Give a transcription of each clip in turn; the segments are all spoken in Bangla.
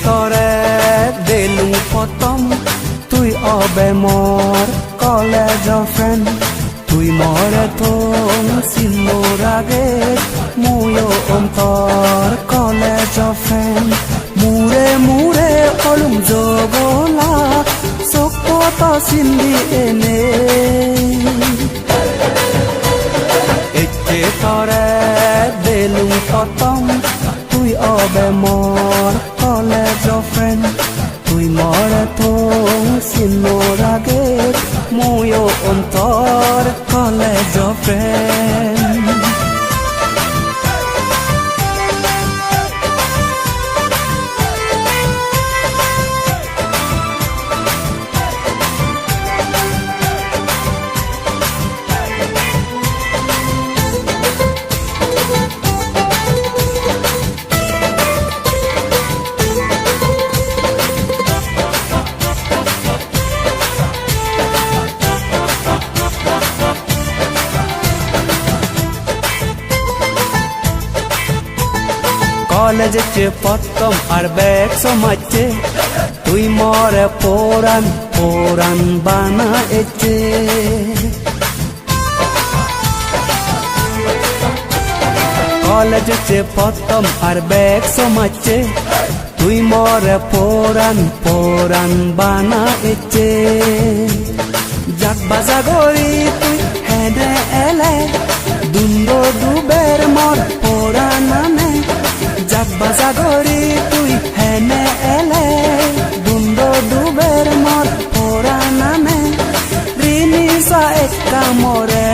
তৰে দিলো খতম তুই অবে মোৰ কলেজৰ ফ্ৰেণ্ড তুই মৰে তোৰ চিন্মোৰ আগে ময়ো অন্তৰ কলেজৰ ফ্ৰেণ্ড মূৰে মূৰে অলুম জগলা চকত চিন্দি এনে একে তৰে দিলো খতম তুই অবে মোৰ কলেজৰ ফ্ৰেণ্ড তুই মৰে তোৰ চিন্মোৰ আগে ময়ো অন্তৰ কলেজৰ ফ্ৰেণ্ড কলেজে প্রথম আর ব্যাগ সমাজে তুই মরে পোরান পোরান বানা এচে কলেজে প্রথম আর ব্যাগ সমাজে তুই মরে পোরান পোরান বানা এচে যাক বাজা গরি তুই হেনে এলে দুন্দো দুবের মর পোরানানে বাজা গরি তুই হেনে এলে দুন্দো দুবের মর পোরা নামে রিনিসা একটা মরে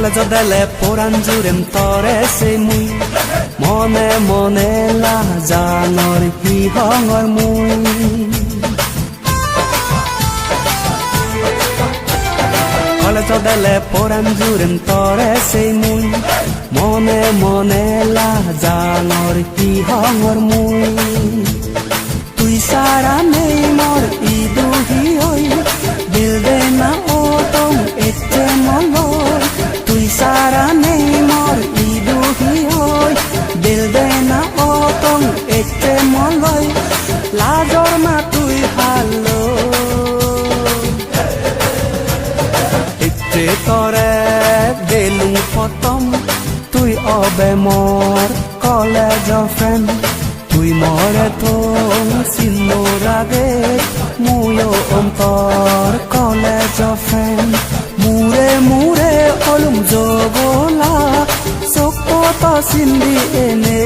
কলেজত দেলে পোৰাণ জুৰেম তৰে চে মুই মনে মনে লাজানৰ হিহঙৰ মুই কলেজত দেলে পোৰাণ জুৰেম তৰে চে মুই মনে মনে লাজানৰ হিহঙৰ মুই তুই সাৰা নেই মোৰ ইদুহি হৈ দিল দে না অতং এতে মলৈ তুই সারা নেই মোর ইদুহি হই দিল দে না অতং এতে মলৈ লাজর মা তুই হালো এতে তরে দিলু খতম তুই অবে মোর কলেজৰ ফ্ৰেণ্ড তুই মরে তোর চিন্মোর আগে ময়ো অন্তৰ কলেজৰ ফ্ৰেণ্ড মূৰে মূৰে অলুম জগলা চকত চিন্দি এনে